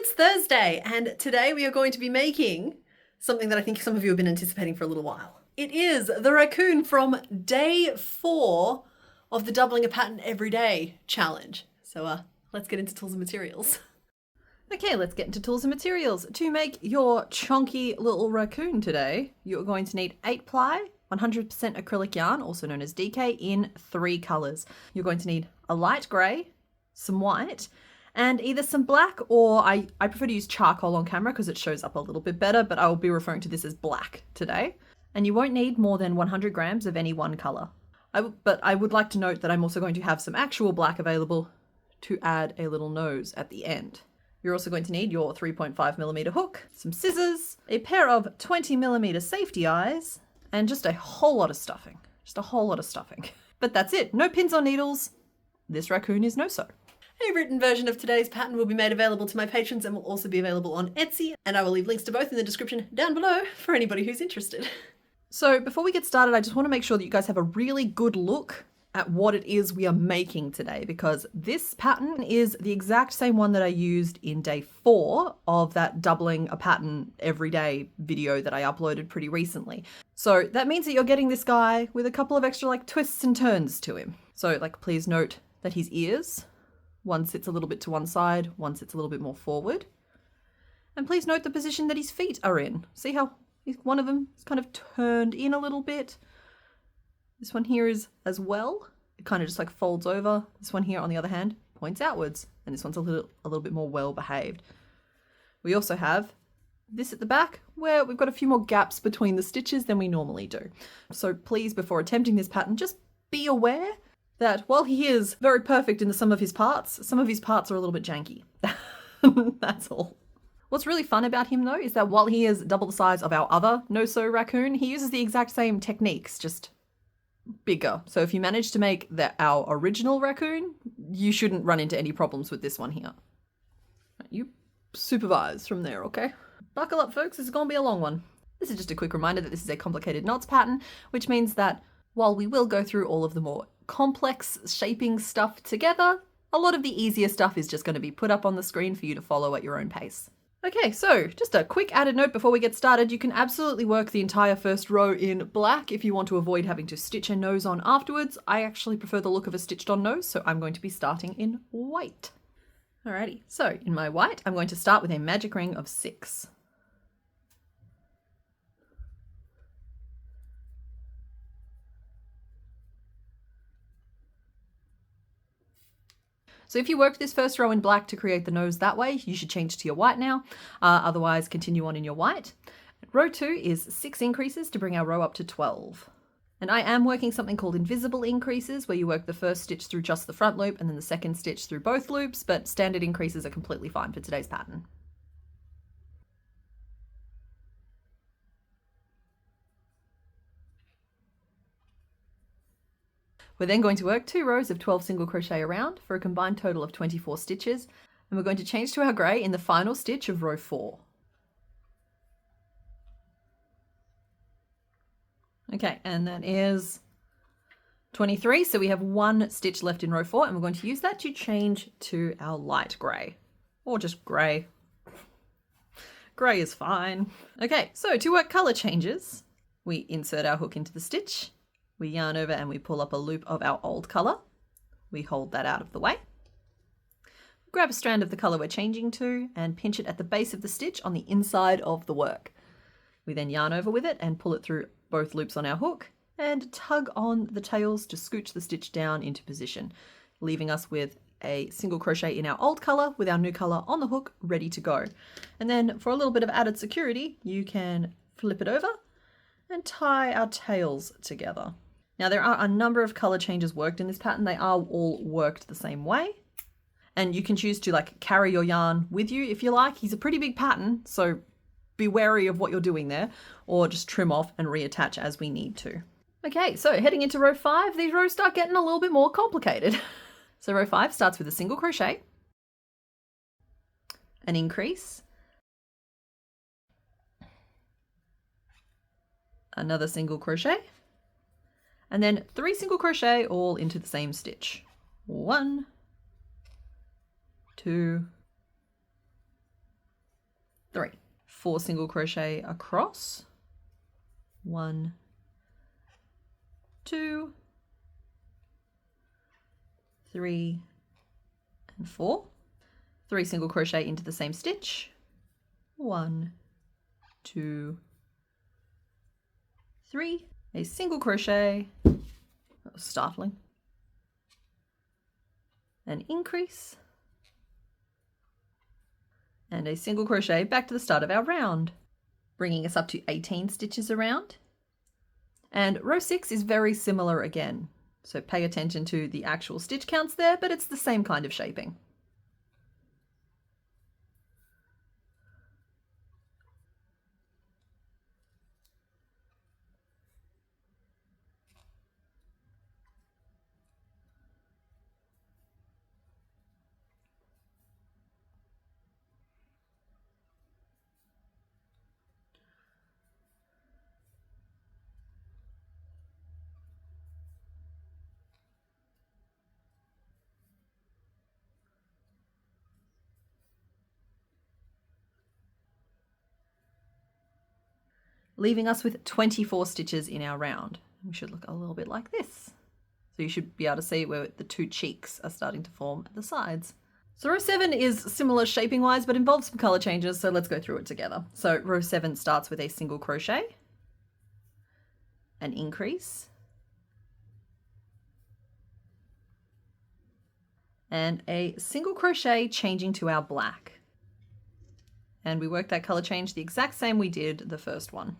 It's Thursday, and today we are going to be making something that I think some of you have been anticipating for a little while. It is the raccoon from day 4 of the Doubling a Pattern Every Day challenge. So let's get into tools and materials. Okay, let's get into tools and materials. To make your chunky little raccoon today, you're going to need 8-ply, 100% acrylic yarn, also known as DK, in 3 colours. You're going to need a light grey, some white, and either some black or I prefer to use charcoal on camera because it shows up a little bit better, but I will be referring to this as black today. And you won't need more than 100 grams of any one colour. But I would like to note that I'm also going to have some actual black available to add a little nose at the end. You're also going to need your 3.5mm hook, some scissors, a pair of 20mm safety eyes, and just a whole lot of stuffing. Just a whole lot of stuffing. But that's it. No pins or needles. This raccoon is no-sew. A written version of today's pattern will be made available to my patrons and will also be available on Etsy, and I will leave links to both in the description down below for anybody who's interested. So before we get started, I just want to make sure that you guys have a really good look at what it is we are making today, because this pattern is the exact same one that I used in day 4 of that Doubling a Pattern Every Day video that I uploaded pretty recently. So that means that you're getting this guy with a couple of extra twists and turns to him. So please note that his ears, one sits a little bit to one side, one sits a little bit more forward. And please note the position that his feet are in. See how one of them is kind of turned in a little bit? This one here is as well. It kind of just folds over. This one here, on the other hand, points outwards. And this one's a little bit more well behaved. We also have this at the back where we've got a few more gaps between the stitches than we normally do. So please, before attempting this pattern, just be aware that while he is very perfect in some of his parts are a little bit janky. That's all. What's really fun about him though is that while he is double the size of our other no-sew raccoon, he uses the exact same techniques, just bigger. So if you manage to make our original raccoon, you shouldn't run into any problems with this one here. You supervise from there, okay? Buckle up, folks. This is going to be a long one. This is just a quick reminder that this is a complicated knots pattern, which means that while we will go through all of the more complex shaping stuff together, a lot of the easier stuff is just going to be put up on the screen for you to follow at your own pace. Okay, so just a quick added note before we get started. You can absolutely work the entire first row in black if you want to avoid having to stitch a nose on afterwards. I actually prefer the look of a stitched on nose, so I'm going to be starting in white. Alrighty, so in my white, I'm going to start with a magic ring of 6. So if you worked this first row in black to create the nose that way, you should change to your white now. Otherwise, continue on in your white. Row 2 is 6 increases to bring our row up to 12. And I am working something called invisible increases, where you work the first stitch through just the front loop and then the second stitch through both loops, but standard increases are completely fine for today's pattern. We're then going to work 2 rows of 12 single crochet around for a combined total of 24 stitches, and we're going to change to our grey in the final stitch of row 4. Okay, and that is 23, so we have 1 stitch left in row 4, and we're going to use that to change to our light grey, or just grey. Grey is fine. Okay, so to work colour changes, we insert our hook into the stitch. We yarn over and we pull up a loop of our old colour. We hold that out of the way. Grab a strand of the colour we're changing to and pinch it at the base of the stitch on the inside of the work. We then yarn over with it and pull it through both loops on our hook and tug on the tails to scooch the stitch down into position, leaving us with a single crochet in our old colour with our new colour on the hook ready to go. And then for a little bit of added security, you can flip it over and tie our tails together. Now there are a number of colour changes worked in this pattern. They are all worked the same way. And you can choose to carry your yarn with you if you like. He's a pretty big pattern, so be wary of what you're doing there, or just trim off and reattach as we need to. Okay, so heading into row 5, these rows start getting a little bit more complicated. So row 5 starts with a single crochet, an increase, another single crochet, and then 3 single crochet all into the same stitch. 1, 2, 3. 4 single crochet across, 1, 2, 3, and 4. 3 single crochet into the same stitch, 1, 2, 3, a single crochet, that was startling, an increase, and a single crochet back to the start of our round, bringing us up to 18 stitches around. And row 6 is very similar again, so pay attention to the actual stitch counts there, but it's the same kind of shaping. Leaving us with 24 stitches in our round. We should look a little bit like this. So you should be able to see where the 2 cheeks are starting to form at the sides. So row 7 is similar shaping wise, but involves some color changes. So let's go through it together. So row 7 starts with a single crochet, an increase, and a single crochet changing to our black. And we work that color change the exact same we did the first one.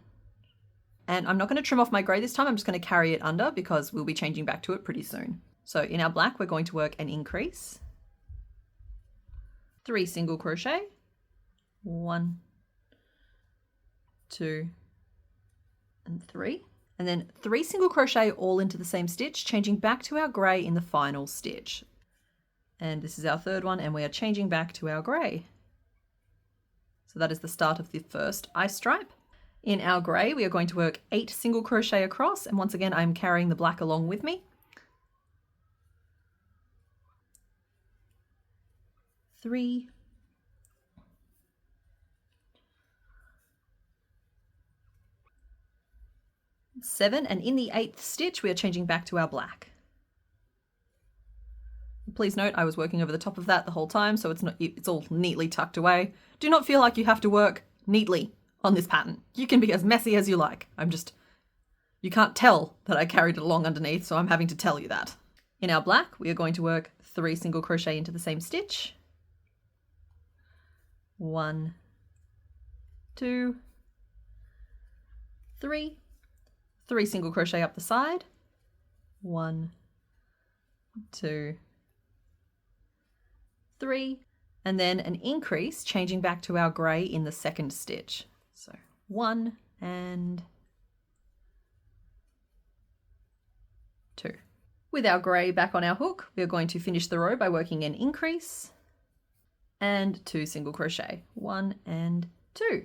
And I'm not going to trim off my grey this time, I'm just going to carry it under because we'll be changing back to it pretty soon. So in our black, we're going to work an increase, 3 single crochet, 1, 2, and 3. And then 3 single crochet all into the same stitch, changing back to our grey in the final stitch. And this is our third one, and we are changing back to our grey. So that is the start of the first eye stripe. In our grey, we are going to work 8 single crochet across, and once again, I'm carrying the black along with me. 3, 7, and in the 8th stitch, we are changing back to our black. Please note, I was working over the top of that the whole time, so it's all neatly tucked away. Do not feel like you have to work neatly on this pattern. You can be as messy as you like. You can't tell that I carried it along underneath, so I'm having to tell you that. In our black, we are going to work 3 single crochet into the same stitch. 1, 2, 3, 3 single crochet up the side. 1, 2, 3, and then an increase, changing back to our grey in the 2nd stitch. So 1 and 2. With our grey back on our hook, we are going to finish the row by working an increase and 2 single crochet, 1 and 2,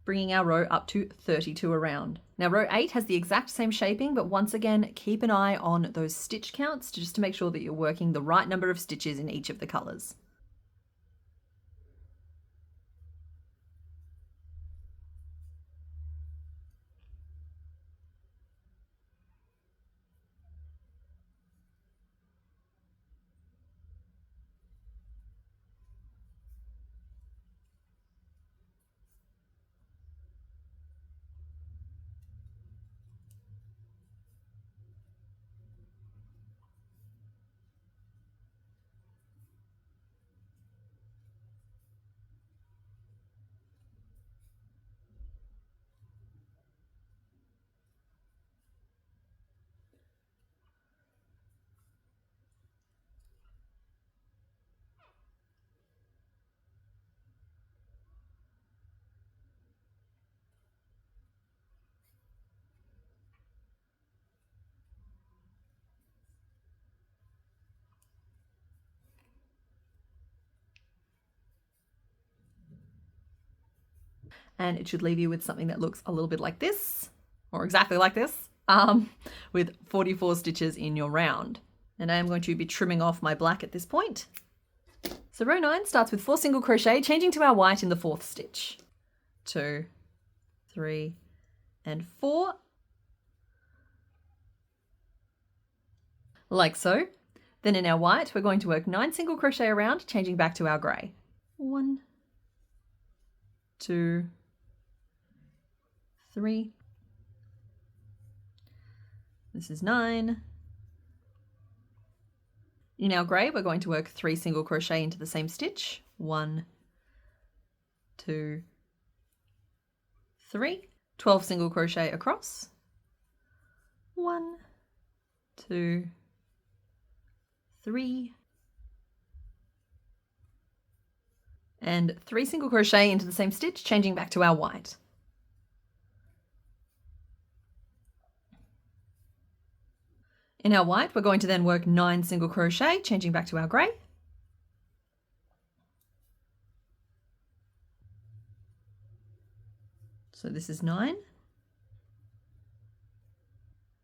bringing our row up to 32 around. Now row 8 has the exact same shaping, but once again, keep an eye on those stitch counts just to make sure that you're working the right number of stitches in each of the colours. And it should leave you with something that looks a little bit like this, or exactly like this, with 44 stitches in your round. And I am going to be trimming off my black at this point. So row 9 starts with 4 single crochet, changing to our white in the 4th stitch. 2, 3, and 4. Like so. Then in our white, we're going to work 9 single crochet around, changing back to our grey. 1, 2, 3. This is 9. In our grey, we're going to work 3 single crochet into the same stitch. 1, 2, 3. 12 single crochet across. 1, 2, 3. And 3 single crochet into the same stitch, changing back to our white. In our white, we're going to then work 9 single crochet, changing back to our grey. So this is 9.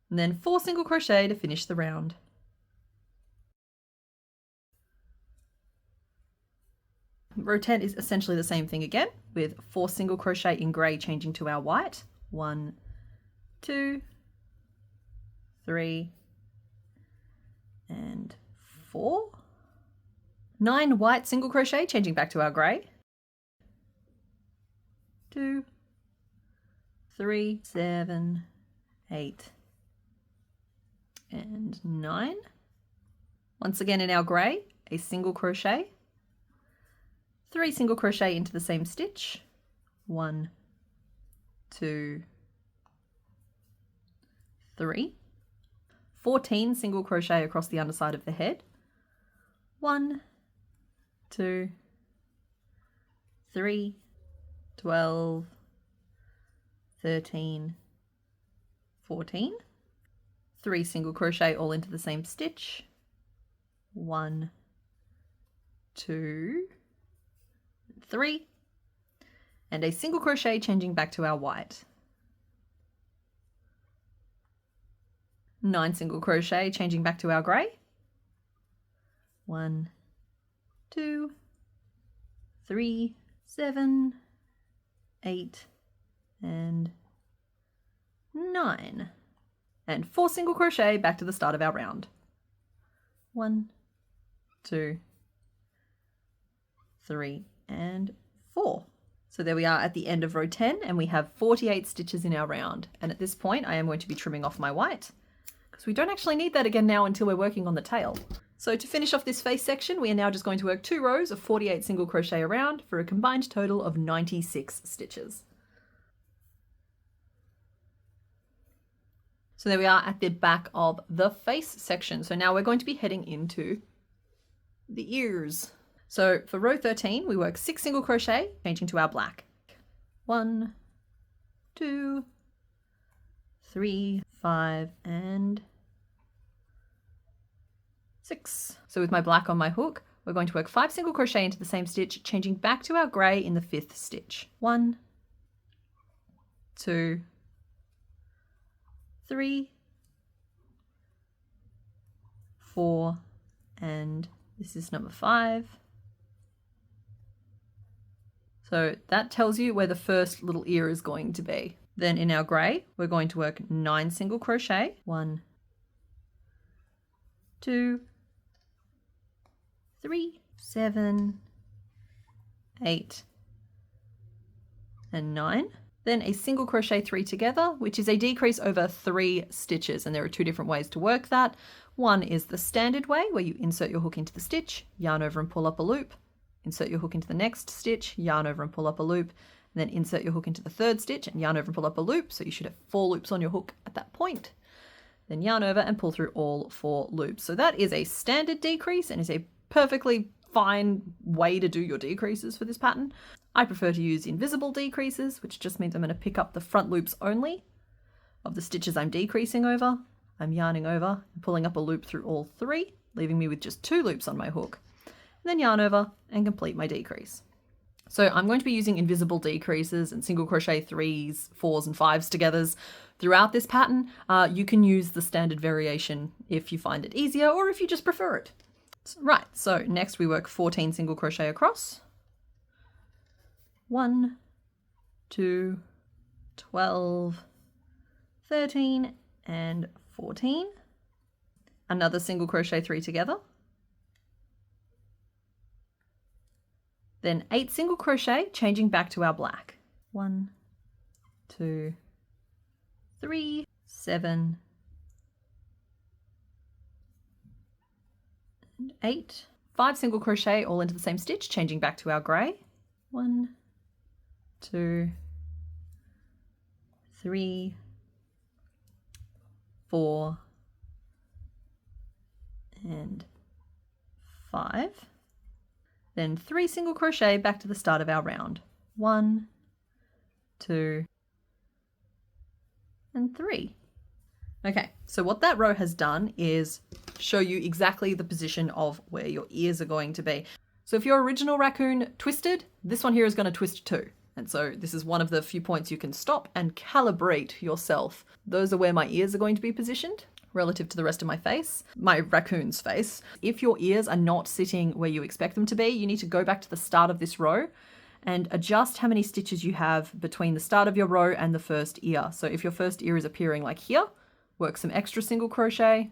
And then 4 single crochet to finish the round. Row 10 is essentially the same thing again, with 4 single crochet in grey changing to our white. 1, 2, 3, and 4. 9 white single crochet changing back to our grey. 2, 3, 7, 8, and 9. Once again in our grey, a single crochet. 3 single crochet into the same stitch. 1, 2, 3. 14 single crochet across the underside of the head. 1, 2, 3, 12, 13, 14. 3 single crochet all into the same stitch. 1, 2, 3, and a single crochet changing back to our white. 9 single crochet changing back to our grey. 1, 2, 3, 7, 8, and 9. And 4 single crochet back to the start of our round. 1, 2, 3, and 4. So there we are at the end of row 10, and we have 48 stitches in our round. And at this point, I am going to be trimming off my white, because we don't actually need that again now until we're working on the tail. So to finish off this face section, we are now just going to work 2 rows of 48 single crochet around for a combined total of 96 stitches. So there we are at the back of the face section. So now we're going to be heading into the ears. So for row 13, we work 6 single crochet, changing to our black. 1, 2, 3, 5, and 6. So with my black on my hook, we're going to work 5 single crochet into the same stitch, changing back to our grey in the 5th stitch. 1, 2, 3, 4, and this is number 5. So that tells you where the first little ear is going to be. Then in our grey, we're going to work 9 single crochet. 1, 2, 3, 7, 8, and 9. Then a single crochet 3 together, which is a decrease over 3 stitches. And there are 2 different ways to work that. One is the standard way, where you insert your hook into the stitch, yarn over and pull up a loop. Insert your hook into the next stitch, yarn over and pull up a loop, and then insert your hook into the 3rd stitch and yarn over and pull up a loop. So you should have 4 loops on your hook at that point. Then yarn over and pull through all 4 loops. So that is a standard decrease and is a perfectly fine way to do your decreases for this pattern. I prefer to use invisible decreases, which just means I'm going to pick up the front loops only of the stitches I'm decreasing over. I'm yarning over and pulling up a loop through all 3, leaving me with just 2 loops on my hook. And then yarn over and complete my decrease. So I'm going to be using invisible decreases and single crochet 3s, 4s and 5s togethers throughout this pattern. You can use the standard variation if you find it easier or if you just prefer it. Right, so next we work 14 single crochet across. 1, 2, 12, 13, and 14. Another single crochet 3 together. Then 8 single crochet, changing back to our black. 1, 2, 3, 7, and 8. 5 single crochet all into the same stitch, changing back to our grey. 1, 2, 3, 4, and 5. Then 3 single crochet back to the start of our round. 1, 2, and 3. Okay, so what that row has done is show you exactly the position of where your ears are going to be. So if your original raccoon twisted, this one here is going to twist too. And so this is one of the few points you can stop and calibrate yourself. Those are where my ears are going to be positioned relative to the rest of my face, my raccoon's face. If your ears are not sitting where you expect them to be, you need to go back to the start of this row and adjust how many stitches you have between the start of your row and the first ear. So if your first ear is appearing like here, work some extra single crochet,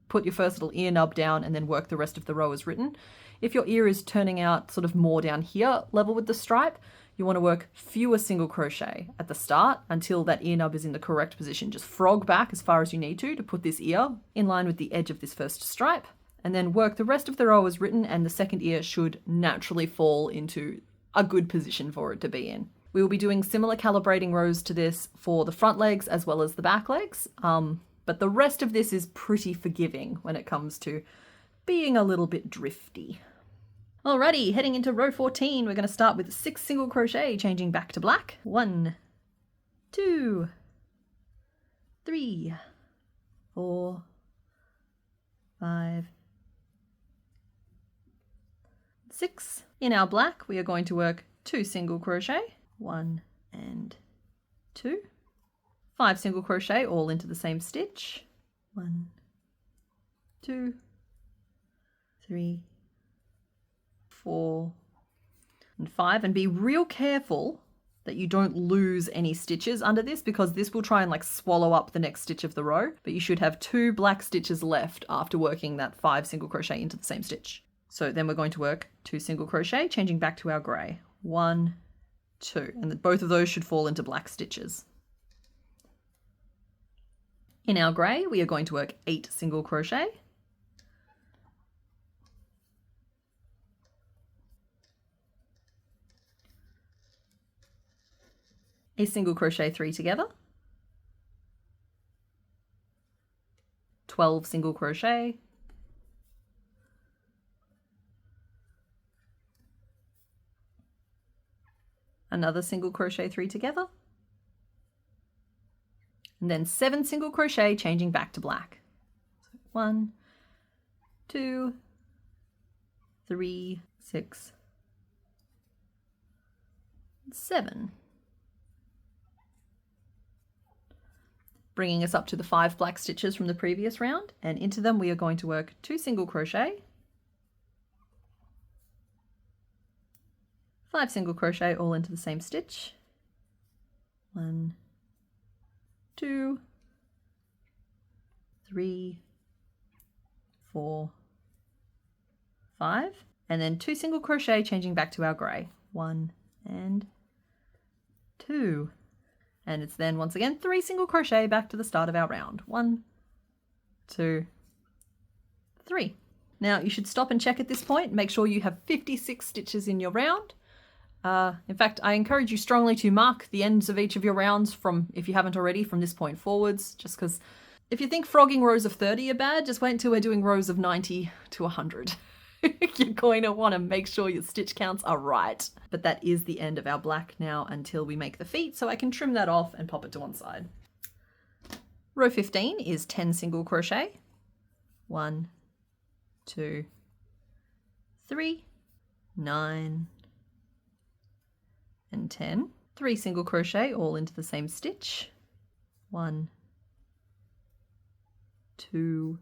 put your first little ear nub down, and then work the rest of the row as written. If your ear is turning out sort of more down here, level with the stripe, you want to work fewer single crochet at the start until that ear nub is in the correct position. Just frog back as far as you need to put this ear in line with the edge of this first stripe, and then work the rest of the row as written, and the second ear should naturally fall into a good position for it to be in. We will be doing similar calibrating rows to this for the front legs as well as the back legs, but the rest of this is pretty forgiving when it comes to being a little bit drifty. Alrighty, heading into row 14, we're going to start with 6 single crochet, changing back to black. 1, 2, 3, 4, 5, 6. In our black, we are going to work 2 single crochet, 1 and 2. 5 single crochet all into the same stitch. 1, 2, 3, 4, and 5. And be real careful that you don't lose any stitches under this, because this will try and like swallow up the next stitch of the row, but you should have 2 black stitches left after working that 5 single crochet into the same stitch. So then we're going to work 2 single crochet, changing back to our grey. 1, 2, and both of those should fall into black stitches. In our grey, we are going to work 8 single crochet. A single crochet 3 together. 12 single crochet. Another single crochet 3 together. And then 7 single crochet, changing back to black. So 1, 2, 3, 6, 7. Bringing us up to the 5 black stitches from the previous round, and into them we are going to work 2 single crochet, 5 single crochet all into the same stitch. 1, 2, 3, 4, 5, and then 2 single crochet, changing back to our grey. 1 and 2. And it's then once again 3 single crochet back to the start of our round. 1, 2, 3. Now you should stop and check at this point. Make sure you have 56 stitches in your round. In fact, I encourage you strongly to mark the ends of each of your rounds from, if you haven't already, from this point forwards, just because if you think frogging rows of 30 are bad, just wait until we're doing rows of 90 to 100. You're going to want to make sure your stitch counts are right. But that is the end of our black now until we make the feet, so I can trim that off and pop it to one side. Row 15 is 10 single crochet. 1, 2, 3, 9, and 10. 3 single crochet all into the same stitch. 1, 2,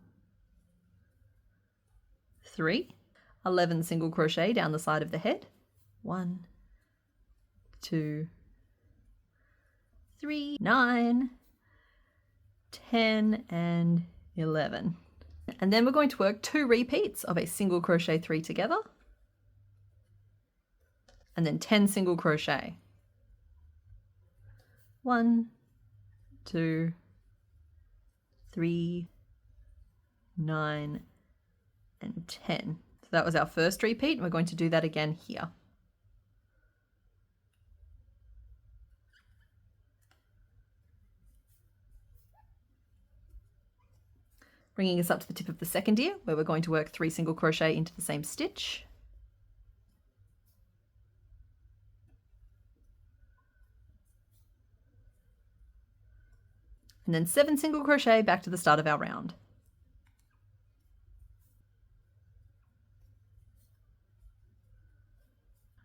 3. 11 single crochet down the side of the head. 1, 2, 3, 9, 10, and 11. And then we're going to work 2 repeats of a single crochet 3 together, and then 10 single crochet. 1, 2, 3, 9, and 10. So that was our first repeat, and we're going to do that again here. Bringing us up to the tip of the second ear, where we're going to work 3 single crochet into the same stitch. And then 7 single crochet back to the start of our round.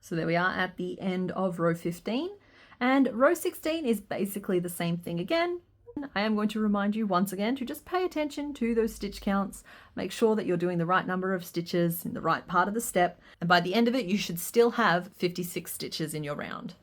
So there we are at the end of row 15, and row 16 is basically the same thing again. I am going to remind you once again to just pay attention to those stitch counts, make sure that you're doing the right number of stitches in the right part of the step, and by the end of it you should still have 56 stitches in your round.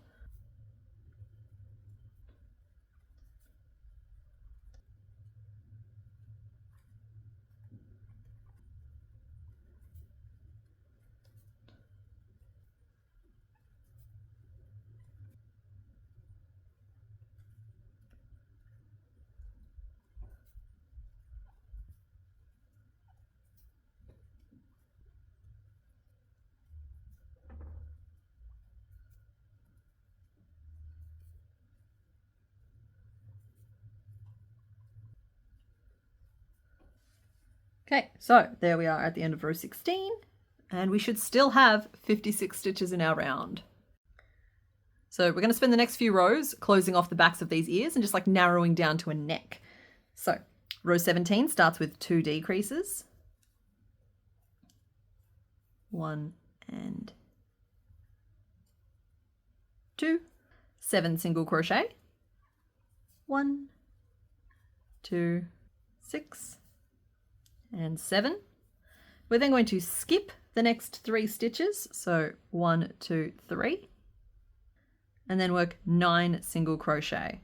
Okay, so there we are at the end of row 16, and we should still have 56 stitches in our round. So we're going to spend the next few rows closing off the backs of these ears and just like narrowing down to a neck. So row 17 starts with 2 decreases, 1 and 2, 7 single crochet, 1, 2, 6, and 7. We're then going to skip the next 3 stitches, so 1, 2, 3, and then work 9 single crochet.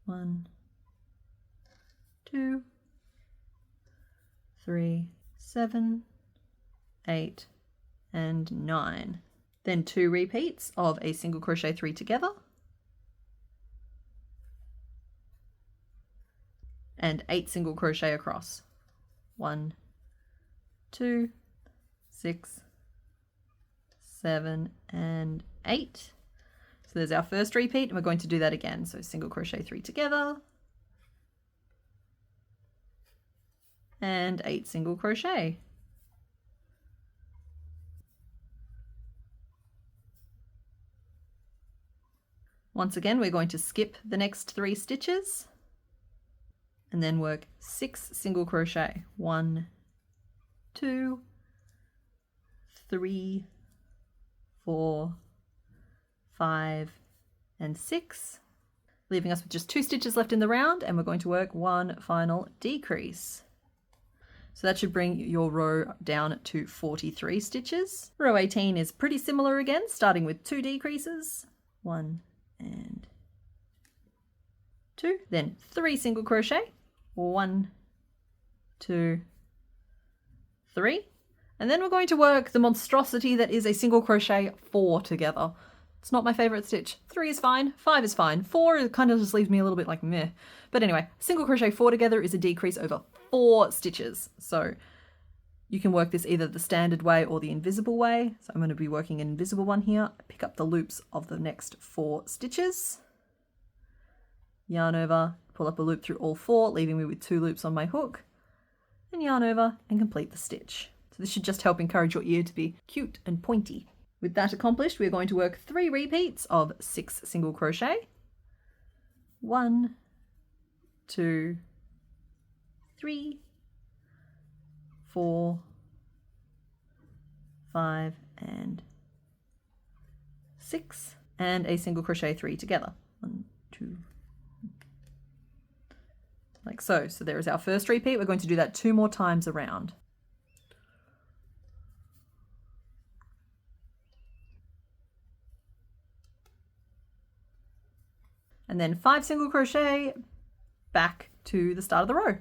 1, 2, 3, 7, 8, and 9. Then 2 repeats of a single crochet 3 together, and 8 single crochet across. 1, 2, 6, 7, and 8. So there's our first repeat, and we're going to do that again. So single crochet 3 together, and 8 single crochet. Once again, we're going to skip the next 3 stitches, and then work 6 single crochet. 1, 2, 3, 4, 5, and 6, leaving us with just 2 stitches left in the round, and we're going to work 1 final decrease. So that should bring your row down to 43 stitches. Row 18 is pretty similar again, starting with 2 decreases, 1 and 2, then 3 single crochet, 1, 2, 3, and then we're going to work the monstrosity that is a single crochet 4 together. It's not my favorite stitch. 3 is fine, 5 is fine, 4 kind of just leaves me a little bit like meh. But anyway, single crochet 4 together is a decrease over 4 stitches. So you can work this either the standard way or the invisible way. So I'm going to be working an invisible one here. Pick up the loops of the next 4 stitches, yarn over, pull up a loop through all 4, leaving me with 2 loops on my hook, and yarn over and complete the stitch. So this should just help encourage your ear to be cute and pointy. With that accomplished, we're going to work 3 repeats of 6 single crochet. 1, 2, 3, 4, 5, and 6, and a single crochet 3 together. 1, 2, like so. So there is our first repeat. We're going to do that 2 more times around. and then 5 single crochet back to the start of the row.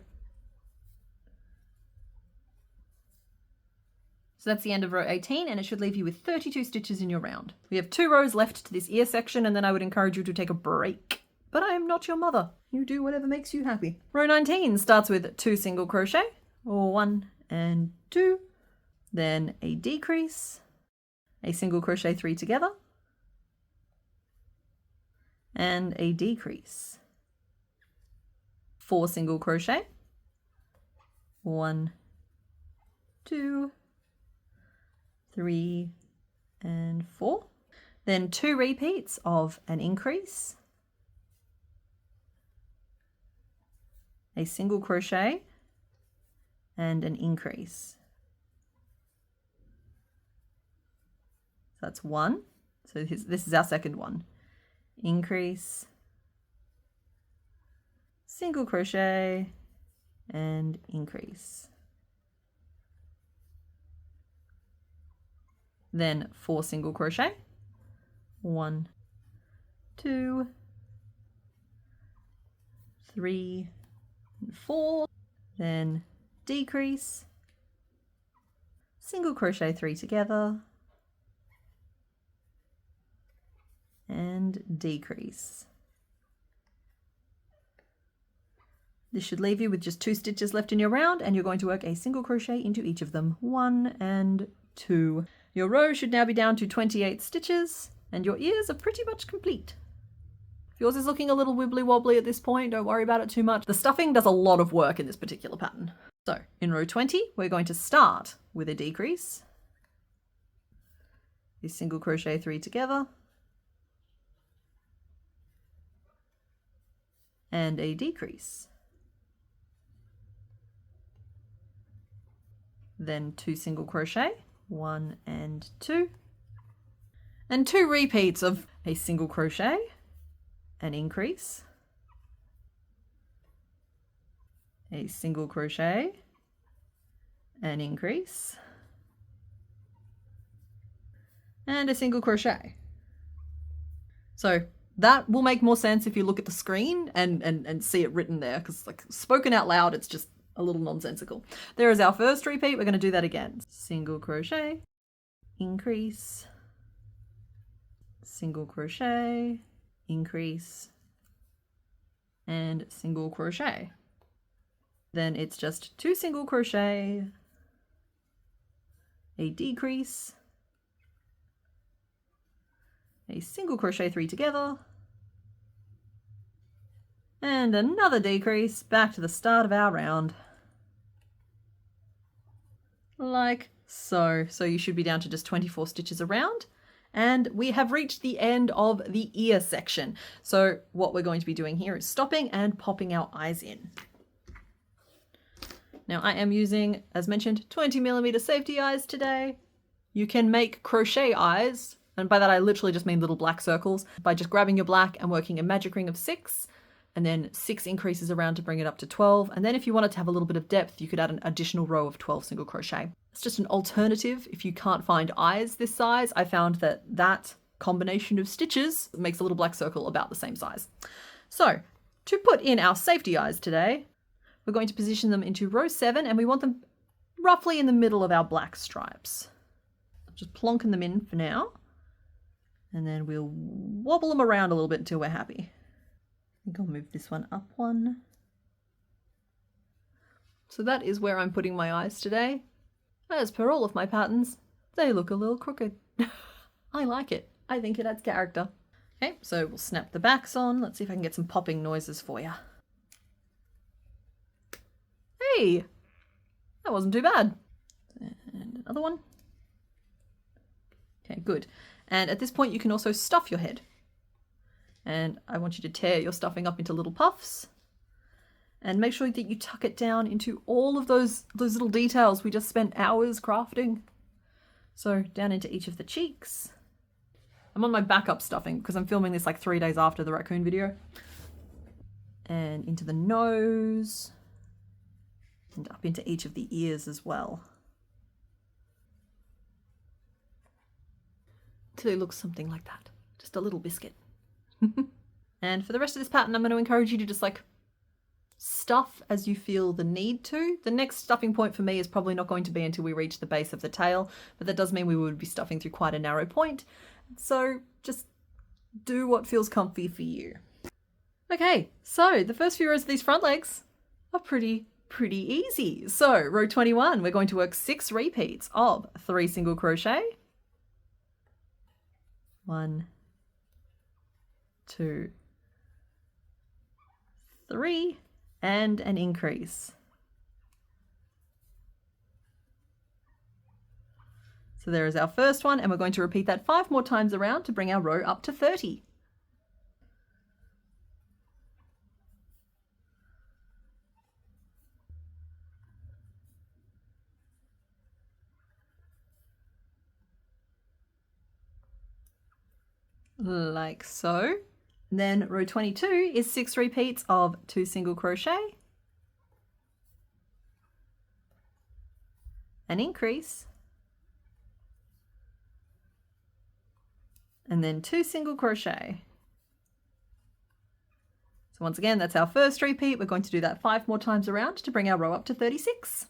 So that's the end of row 18, and it should leave you with 32 stitches in your round. We have 2 rows left to this ear section, and then I would encourage you to take a break. But I am not your mother. You do whatever makes you happy. Row 19 starts with 2 single crochet, or 1 and 2, then a decrease, a single crochet 3 together, and a decrease. 4 single crochet, 1, 2, 3, and 4. Then 2 repeats of an increase, a single crochet, and an increase. So that's 1. So this is our second one. Increase, single crochet, and increase. Then 4 single crochet, 1, 2, 3, and 4, then decrease, single crochet 3 together, and decrease. This should leave you with just 2 stitches left in your round, and you're going to work a single crochet into each of them, 1 and 2. Your row should now be down to 28 stitches, and your ears are pretty much complete. If yours is looking a little wibbly wobbly at this point, don't worry about it too much. The stuffing does a lot of work in this particular pattern. So in row 20, we're going to start with a decrease, a single crochet 3 together, and a decrease. Then 2 single crochet, 1 and 2, and 2 repeats of a single crochet, an increase, a single crochet, an increase, and a single crochet. So that will make more sense if you look at the screen and see it written there, because like spoken out loud, it's just a little nonsensical. There is our first repeat. We're going to do that again. Single crochet, increase, single crochet, increase, and single crochet. Then it's just 2 single crochet, a decrease, a single crochet 3 together, and another decrease back to the start of our round. Like so. So you should be down to just 24 stitches around, and we have reached the end of the ear section. So what we're going to be doing here is stopping and popping our eyes in. Now I am using, as mentioned, 20mm safety eyes today. You can make crochet eyes, and by that I literally just mean little black circles, by just grabbing your black and working a magic ring of 6, and then 6 increases around to bring it up to 12. And then if you wanted to have a little bit of depth, you could add an additional row of 12 single crochet. It's just an alternative. If you can't find eyes this size, I found that that combination of stitches makes a little black circle about the same size. So to put in our safety eyes today, we're going to position them into row 7, and we want them roughly in the middle of our black stripes. Just plonking them in for now, and then we'll wobble them around a little bit until we're happy. I think I'll move this one up one. So that is where I'm putting my eyes today. As per all of my patterns, they look a little crooked. I like it. I think it adds character. Okay, so we'll snap the backs on. Let's see if I can get some popping noises for you. Hey, that wasn't too bad. And another one. Okay, good. And at this point you can also stuff your head. And I want you to tear your stuffing up into little puffs. And make sure that you tuck it down into all of those little details we just spent hours crafting. So down into each of the cheeks. I'm on my backup stuffing because I'm filming this like 3 days after the raccoon video. And into the nose. And up into each of the ears as well. Until it looks something like that. Just a little biscuit. And for the rest of this pattern, I'm going to encourage you to just like stuff as you feel the need to. The next stuffing point for me is probably not going to be until we reach the base of the tail, but that does mean we would be stuffing through quite a narrow point. So just do what feels comfy for you. Okay, so the first few rows of these front legs are pretty easy. So row 21, we're going to work 6 repeats of 3 single crochet, 1, 2, 3, and an increase. So there is our first one, and we're going to repeat that 5 more times around to bring our row up to 30. Like so. And then row 22 is 6 repeats of 2 single crochet, an increase, and then 2 single crochet. So once again, that's our first repeat. We're going to do that 5 more times around to bring our row up to 36.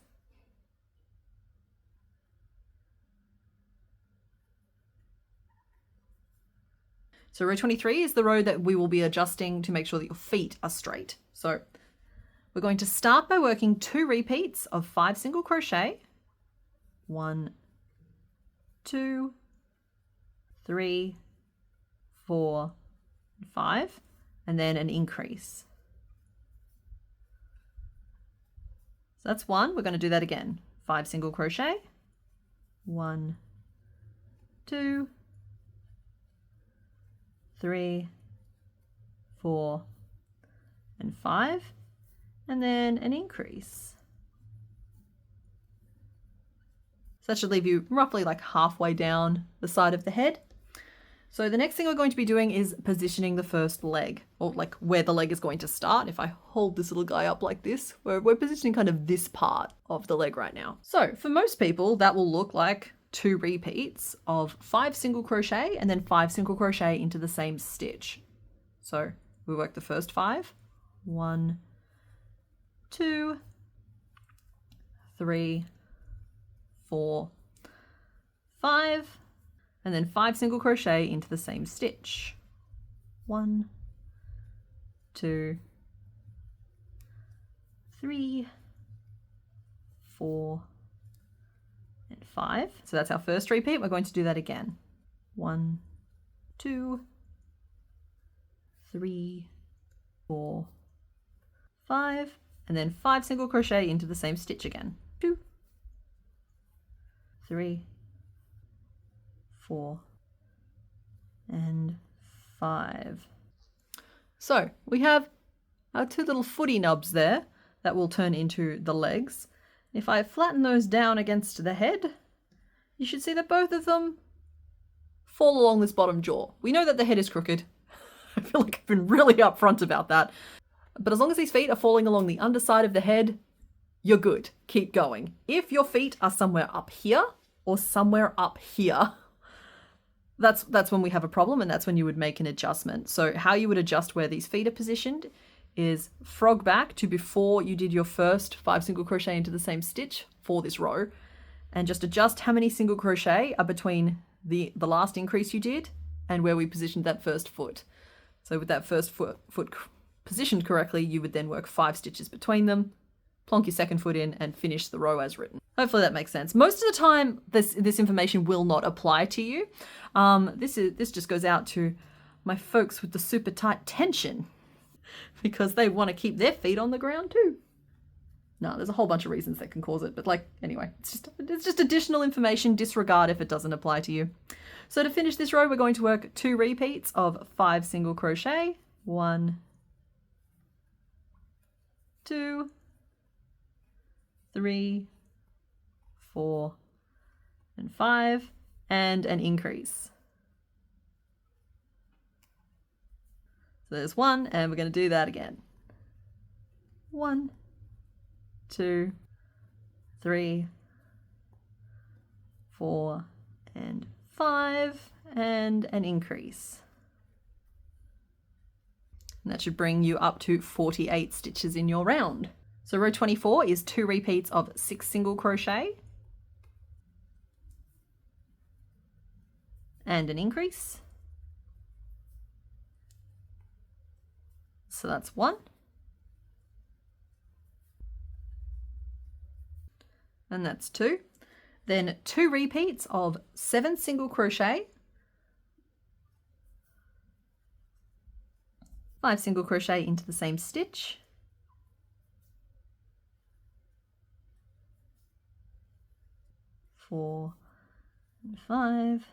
So row 23 is the row that we will be adjusting to make sure that your feet are straight. So we're going to start by working 2 repeats of 5 single crochet, 1, 2, 3, 4, 5, and then an increase. So that's 1. We're going to do that again. 5 single crochet, 1, 2, 3, 4, and 5, and then an increase. So that should leave you roughly like halfway down the side of the head. So the next thing we're going to be doing is positioning the first leg, or like where the leg is going to start. If I hold this little guy up like this, we're positioning kind of this part of the leg right now. So for most people, that will look like 2 repeats of 5 single crochet and then 5 single crochet into the same stitch. So we work the first 5, 1, 2, 3, 4, 5, and then 5 single crochet into the same stitch. 1, 2, 3, 4, and 5. So that's our first repeat. We're going to do that again. 1, 2, 3, 4, 5, and then 5 single crochet into the same stitch again. 2, 3, 4, and 5. So we have our 2 little footy nubs there that will turn into the legs. If I flatten those down against the head, you should see that both of them fall along this bottom jaw. We know that the head is crooked. I feel like I've been really upfront about that. But as long as these feet are falling along the underside of the head, you're good. Keep going. If your feet are somewhere up here or somewhere up here, that's when we have a problem, and that's when you would make an adjustment. So how you would adjust where these feet are positioned is frog back to before you did your first 5 single crochet into the same stitch for this row, and just adjust how many single crochet are between the last increase you did and where we positioned that first foot. So with that first foot positioned correctly, you would then work 5 stitches between them, plonk your second foot in, and finish the row as written. Hopefully that makes sense. Most of the time, this information will not apply to you. This just goes out to my folks with the super tight tension, because they want to keep their feet on the ground too. No, there's a whole bunch of reasons that can cause it, but like, anyway, it's just additional information. Disregard if it doesn't apply to you. So to finish this row, we're going to work 2 repeats of 5 single crochet, 1, 2, 3, 4, and 5, and an increase. So there's 1, and we're going to do that again. 1, 2, 3, 4, and 5, and an increase. And that should bring you up to 48 stitches in your round. So row 24 is 2 repeats of 6 single crochet and an increase. So that's 1. And that's 2. Then 2 repeats of 7 single crochet, 5 single crochet into the same stitch, 4 and 5,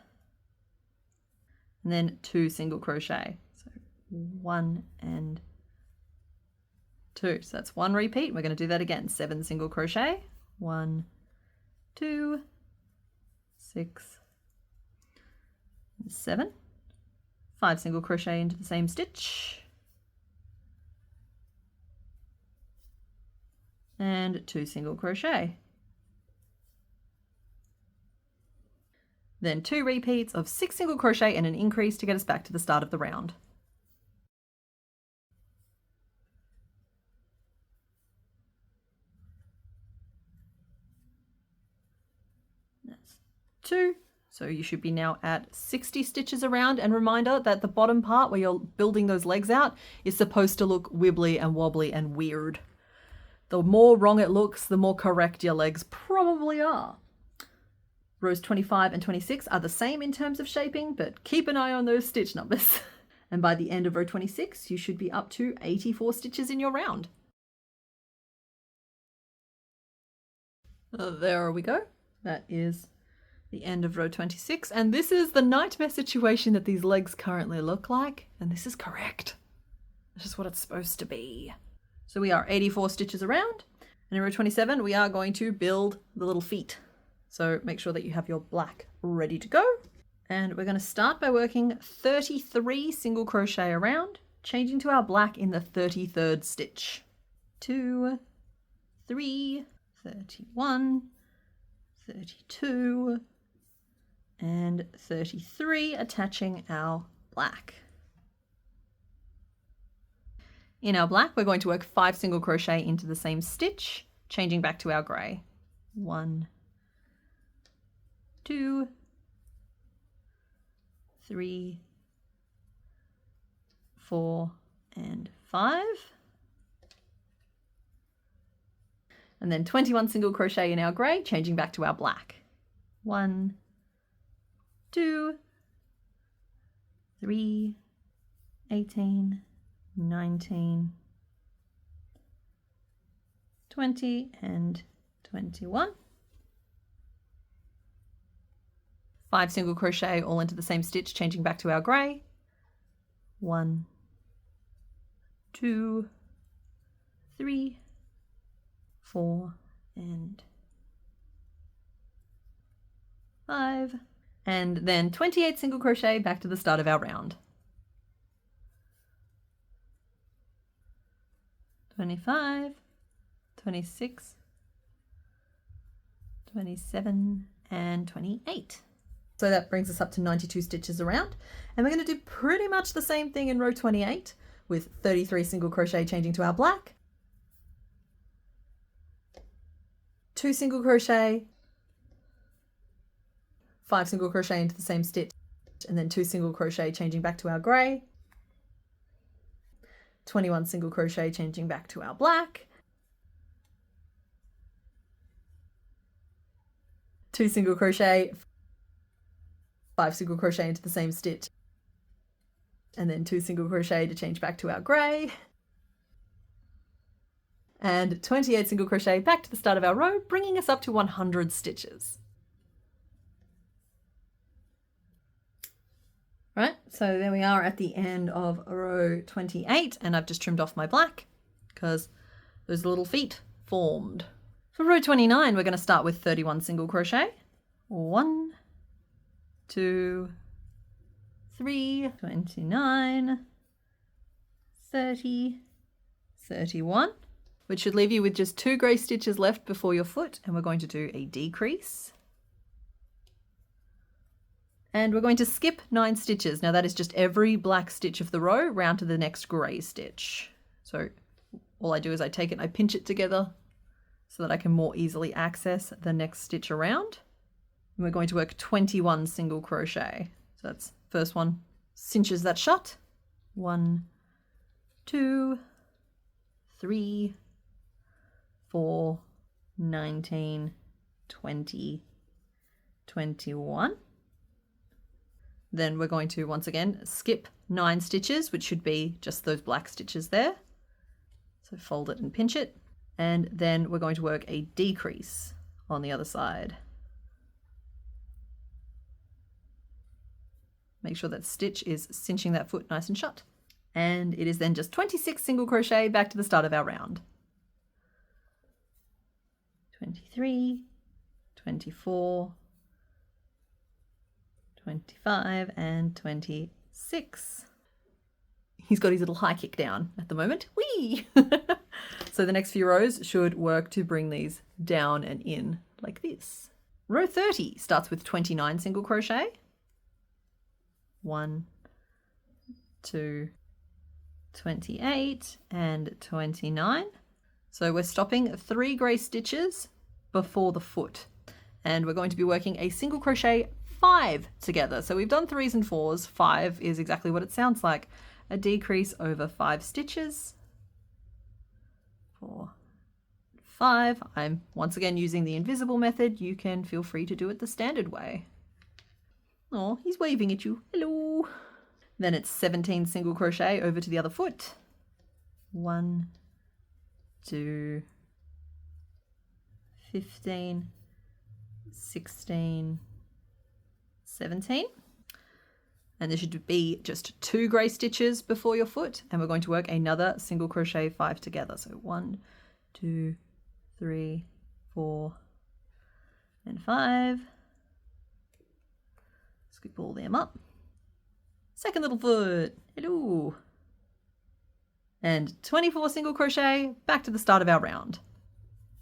and then 2 single crochet. So 1 and 2. So that's 1 repeat. We're going to do that again. 7 single crochet, 1, 2, 6, 7, 5 single crochet into the same stitch, and 2 single crochet. Then 2 repeats of 6 single crochet and an increase to get us back to the start of the round. That's 2. So you should be now at 60 stitches around, and reminder that the bottom part where you're building those legs out is supposed to look wibbly and wobbly and weird. The more wrong it looks, the more correct your legs probably are. Rows 25 and 26 are the same in terms of shaping, but keep an eye on those stitch numbers. And by the end of row 26, you should be up to 84 stitches in your round. There we go. That is the end of row 26. And this is the nightmare situation that these legs currently look like. And this is correct. This is what it's supposed to be. So we are 84 stitches around. And in row 27, we are going to build the little feet. So make sure that you have your black ready to go. And we're going to start by working 33 single crochet around, changing to our black in the 33rd stitch. 2, 3, 31, 32, and 33, attaching our black. In our black, we're going to work 5 single crochet into the same stitch, changing back to our grey. 1, 2, 3, 4, and 5. And then 21 single crochet in our grey, changing back to our black. 1, 2, 3, 18, 19, 20, and 21. 5 single crochet all into the same stitch, changing back to our grey. 1, 2, 3, 4, and 5. And then 28 single crochet back to the start of our round. 25, 26, 27, and 28. So that brings us up to 92 stitches around. And we're going to do pretty much the same thing in row 28 with 33 single crochet changing to our black, 2 single crochet, 5 single crochet into the same stitch, and then 2 single crochet changing back to our grey, 21 single crochet changing back to our black, 2 single crochet, 5 single crochet into the same stitch, and then 2 single crochet to change back to our grey, and 28 single crochet back to the start of our row, bringing us up to 100 stitches. Right, so there we are at the end of row 28, and I've just trimmed off my black because those little feet formed. For row 29, we're going to start with 31 single crochet. 1, 2, 3, 29, 30, 31, which should leave you with just 2 grey stitches left before your foot, and we're going to do a decrease And we're going to skip 9 stitches. Now that is just every black stitch of the row round to the next grey stitch. So all I do is I take it and I pinch it together so that I can more easily access the next stitch around. And we're going to work 21 single crochet. So that's first one, cinches that shut. 1, 2, 3, 4, 19, 20, 21. Then we're going to once again skip 9 stitches, which should be just those black stitches there. So fold it and pinch it. And then we're going to work a decrease on the other side. Make sure that stitch is cinching that foot nice and shut. And it is then just 26 single crochet back to the start of our round. 23, 24, 25 and 26. He's got his little high kick down at the moment. Whee! So the next few rows should work to bring these down and in like this. Row 30 starts with 29 single crochet. 1, 2, 28 and 29. So we're stopping 3 grey stitches before the foot. And we're going to be working a single crochet 5 together. So we've done 3s and 4s. 5 is exactly what it sounds like. A decrease over 5 stitches. 4, 5. I'm once again using the invisible method. You can feel free to do it the standard way. Oh, he's waving at you. Hello. Then it's 17 single crochet over to the other foot. 1, 2, 15, 16, 17. And there should be just 2 grey stitches before your foot, and we're going to work another single crochet 5 together. So 1, 2, 3, 4, and 5. Scoop all them up. Second little foot. Hello. And 24 single crochet back to the start of our round.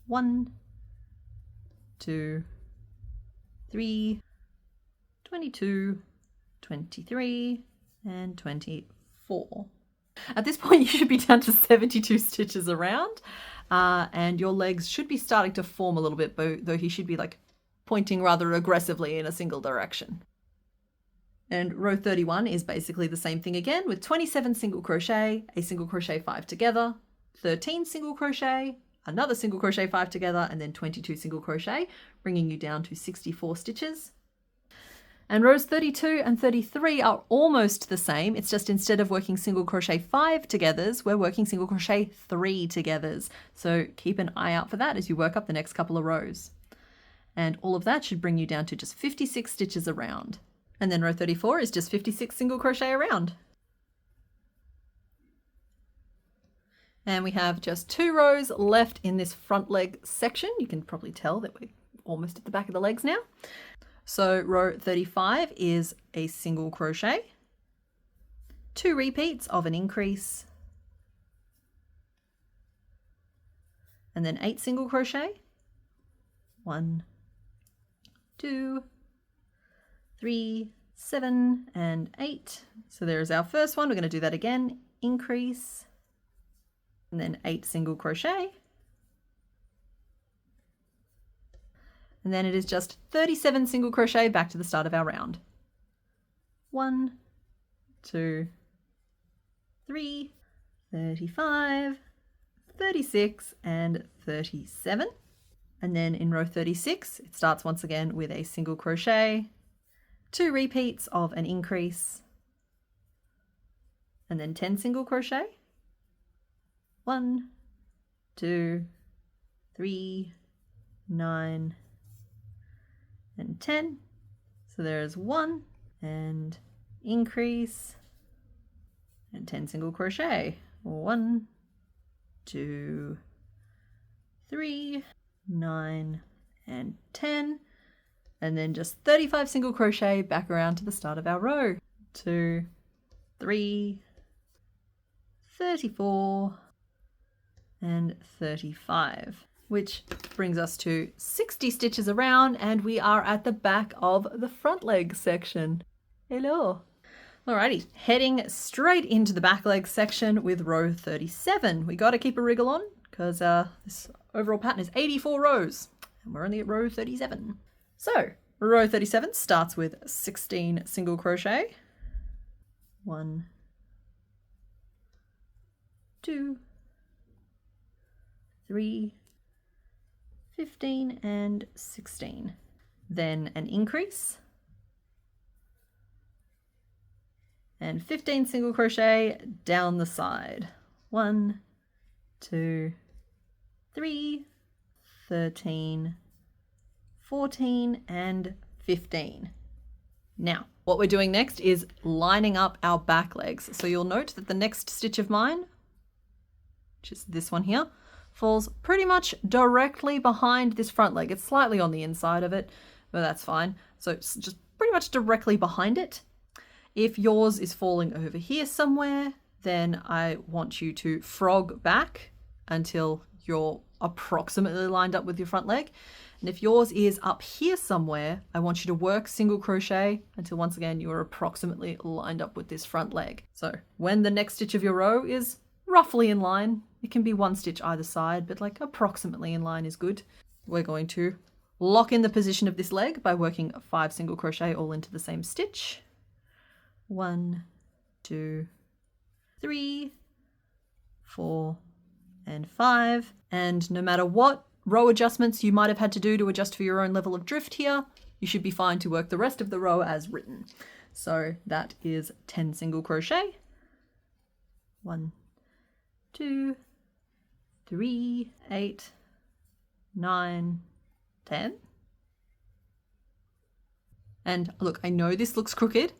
1, 2, 3, 22, 23, and 24. At this point, you should be down to 72 stitches around, and your legs should be starting to form a little bit, though he should be like pointing rather aggressively in a single direction. And row 31 is basically the same thing again with 27 single crochet, a single crochet 5 together, 13 single crochet, another single crochet 5 together, and then 22 single crochet, bringing you down to 64 stitches. And rows 32 and 33 are almost the same. It's just instead of working single crochet 5 togethers, we're working single crochet 3 togethers. So keep an eye out for that as you work up the next couple of rows. And all of that should bring you down to just 56 stitches around. And then row 34 is just 56 single crochet around. And we have just 2 rows left in this front leg section. You can probably tell that we're almost at the back of the legs now. So row 35 is a single crochet, 2 repeats of an increase, and then 8 single crochet. 1, 2, 3, 7, and 8. So there's our first one. We're going to do that again. Increase, and then 8 single crochet. And then it is just 37 single crochet back to the start of our round. 1, 2, 3, 35, 36, and 37. And then in row 36, it starts once again with a single crochet, 2 repeats of an increase, and then 10 single crochet. 1, 2, 3, 9, and 10. So there's 1 and increase and 10 single crochet. 1, 2, 3, 9, and 10. And then just 35 single crochet back around to the start of our row. 2, 3, 34, and 35. which brings us to 60 stitches around, and we are at the back of the front leg section. Hello. Alrighty, heading straight into the back leg section with row 37. We got to keep a wriggle on because this overall pattern is 84 rows and we're only at row 37. So row 37 starts with 16 single crochet. 1, 2, 3, 15 and 16. Then an increase and 15 single crochet down the side. 1, 2, 3, 13, 14 and 15. Now, what we're doing next is lining up our back legs. So you'll note that the next stitch of mine, which is this one here, falls pretty much directly behind this front leg. It's slightly on the inside of it, but that's fine. So it's just pretty much directly behind it. If yours is falling over here somewhere, then I want you to frog back until you're approximately lined up with your front leg. And if yours is up here somewhere, I want you to work single crochet until once again you are approximately lined up with this front leg. So when the next stitch of your row is roughly in line, it can be one stitch either side, but like approximately in line is good. We're going to lock in the position of this leg by working 5 single crochet all into the same stitch. 1, 2, 3, 4, and 5. And no matter what row adjustments you might have had to do to adjust for your own level of drift here, you should be fine to work the rest of the row as written. So that is 10 single crochet. 1, 2, 3, 8, 9, 10. And look, I know this looks crooked.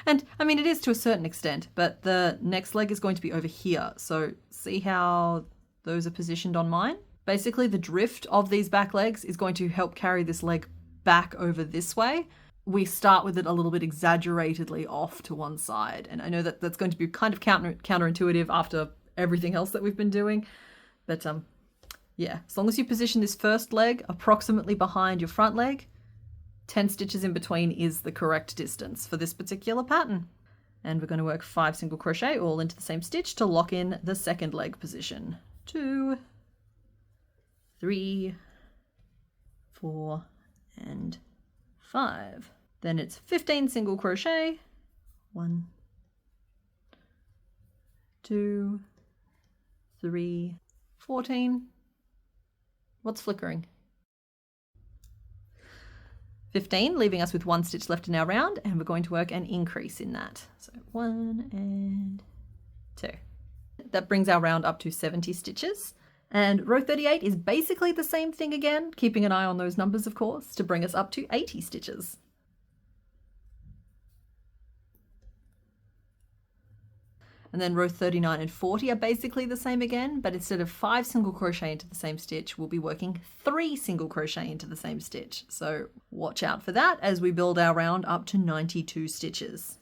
And I mean, it is to a certain extent, but the next leg is going to be over here. So see how those are positioned on mine? Basically, the drift of these back legs is going to help carry this leg back over this way. We start with it a little bit exaggeratedly off to one side. And I know that that's going to be kind of counterintuitive after everything else that we've been doing. But yeah, as long as you position this first leg approximately behind your front leg, 10 stitches in between is the correct distance for this particular pattern. And we're going to work 5 single crochet all into the same stitch to lock in the second leg position. 2, 3, 4, and 5. Then it's 15 single crochet. 1, 2, 3, 14. What's flickering? 15, leaving us with 1 stitch left in our round, and we're going to work an increase in that. So 1 and 2. That brings our round up to 70 stitches. And row 38 is basically the same thing again, keeping an eye on those numbers, of course, to bring us up to 80 stitches. And then row 39 and 40 are basically the same again, but instead of 5 single crochet into the same stitch, we'll be working 3 single crochet into the same stitch. So watch out for that as we build our round up to 92 stitches.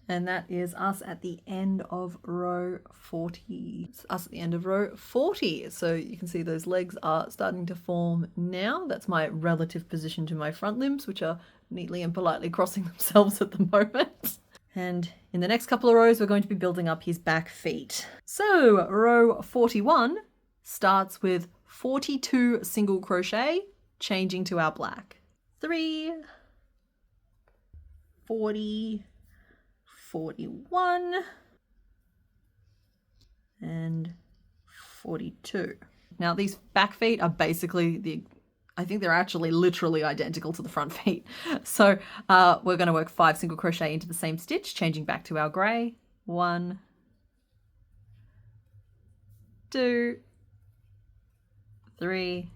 And that is us at the end of row 40. It's us at the end of row 40. So you can see those legs are starting to form now. That's my relative position to my front limbs, which are neatly and politely crossing themselves at the moment. And in the next couple of rows, we're going to be building up his back feet. So row 41 starts with 42 single crochet, changing to our black. 3, 40, 41, and 42. Now these back feet are basically I think they're actually literally identical to the front feet. So we're going to work 5 single crochet into the same stitch, changing back to our grey. 1, 2, 3,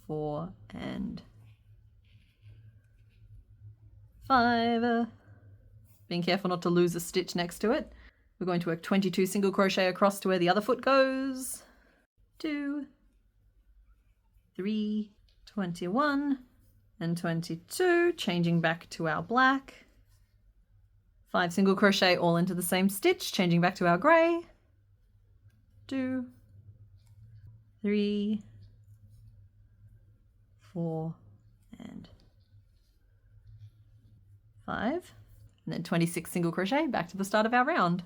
4, and 5. Being careful not to lose a stitch next to it. We're going to work 22 single crochet across to where the other foot goes. 2, 3, 21, and 22, changing back to our black. 5 single crochet all into the same stitch, changing back to our grey. 2, 3, 4, and 5. And then 26 single crochet back to the start of our round.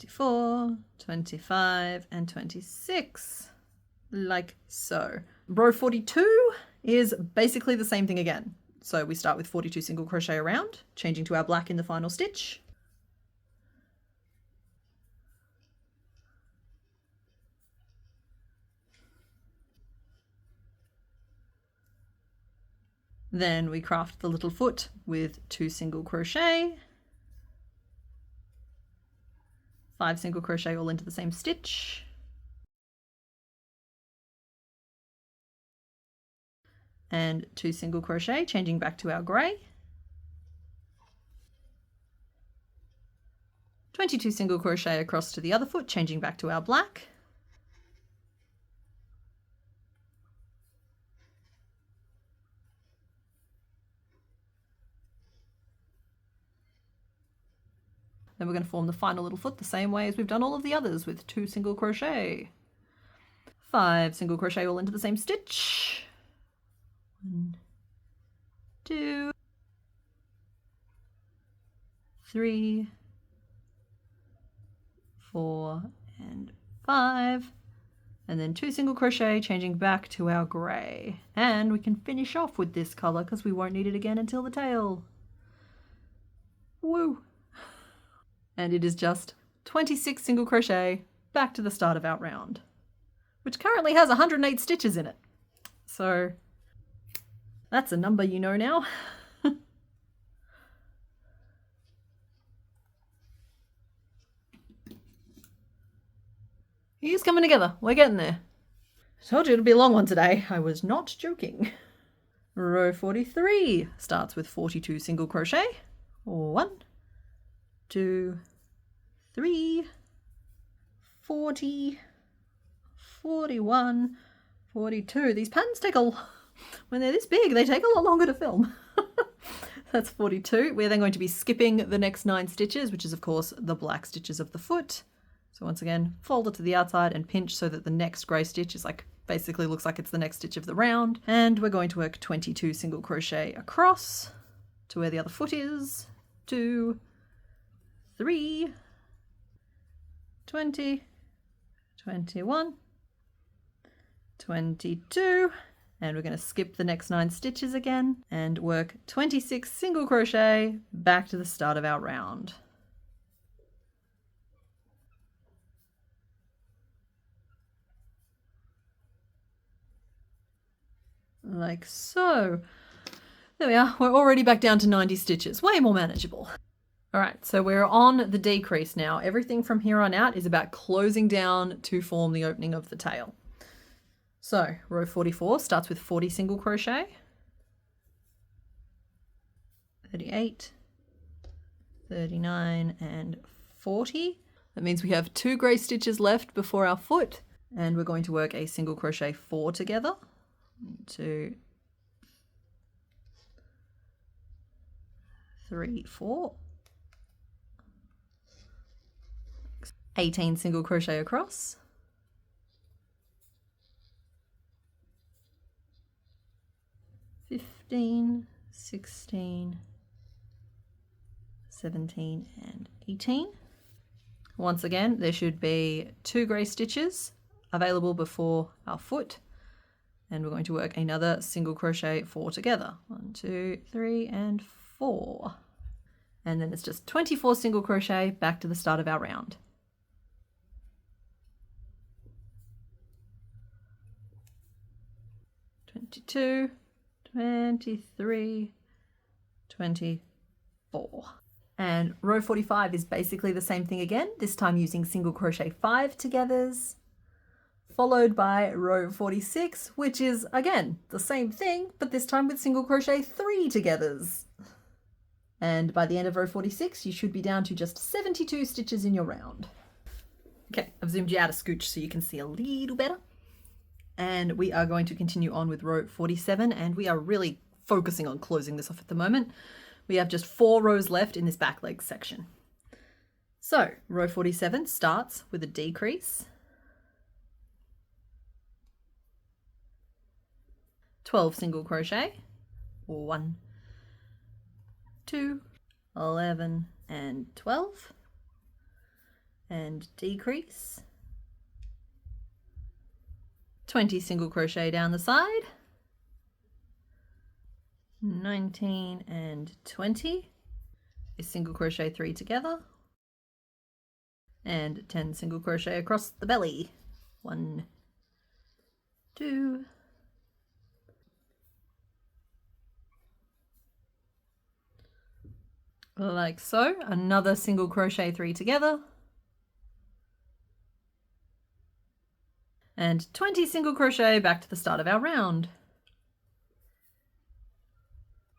24, 25, and 26, like so. Row 42 is basically the same thing again. So we start with 42 single crochet around, changing to our black in the final stitch. Then we craft the little foot with 2 single crochet, 5 single crochet all into the same stitch, and 2 single crochet, changing back to our grey, 22 single crochet across to the other foot, changing back to our black, then we're going to form the final little foot the same way as we've done all of the others with 2 single crochet, 5 single crochet all into the same stitch, 1, 2, 3, 4, and 5, and then 2 single crochet, changing back to our grey. And we can finish off with this colour because we won't need it again until the tail. Woo! And it is just 26 single crochet back to the start of our round, which currently has 108 stitches in it. So that's a number you know now. It's coming together. We're getting there. I told you it'd be a long one today. I was not joking. Row 43 starts with 42 single crochet. 1, 2, 3, 40, 41, 42. These patterns take when they're this big, they take a lot longer to film. That's 42. We're then going to be skipping the next 9 stitches, which is of course the black stitches of the foot. So once again, fold it to the outside and pinch so that the next grey stitch is basically looks like it's the next stitch of the round. And we're going to work 22 single crochet across to where the other foot is. 2, 3, 20, 21, 22, and we're going to skip the next 9 stitches again and work 26 single crochet back to the start of our round. Like so. There we are. We're already back down to 90 stitches. Way more manageable. All right, so we're on the decrease now. Everything from here on out is about closing down to form the opening of the tail. So row 44 starts with 40 single crochet, 38, 39, and 40. That means we have 2 grey stitches left before our foot, and we're going to work a single crochet 4 together. 1, 2, 3, 4. 18 single crochet across. 15, 16, 17, and 18. Once again, there should be 2 grey stitches available before our foot, and we're going to work another single crochet 4 together. 1, 2, 3, and 4. And then it's just 24 single crochet back to the start of our round. Two, 23, 24. And row 45 is basically the same thing again, this time using single crochet 5 togethers, followed by row 46, which is again the same thing, but this time with single crochet 3 togethers. And by the end of row 46, you should be down to just 72 stitches in your round. Okay, I've zoomed you out a scooch so you can see a little better. And we are going to continue on with row 47, and we are really focusing on closing this off at the moment. We have just 4 rows left in this back leg section. So row 47 starts with a decrease, 12 single crochet, 1, 2, 11 and 12, and decrease, 20 single crochet down the side, 19 and 20, a single crochet 3 together, and 10 single crochet across the belly, 1, 2, like so. Another single crochet 3 together, and 20 single crochet back to the start of our round.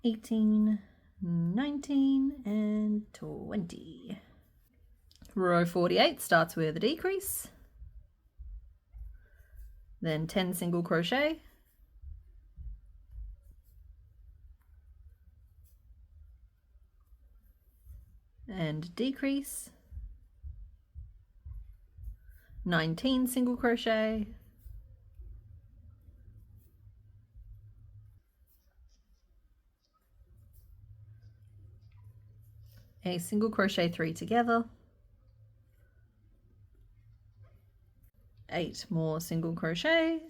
18, 19 and 20. Row 48 starts with a decrease, then 10 single crochet, and decrease, 19 single crochet, a single crochet 3 together, 8 more single crochet,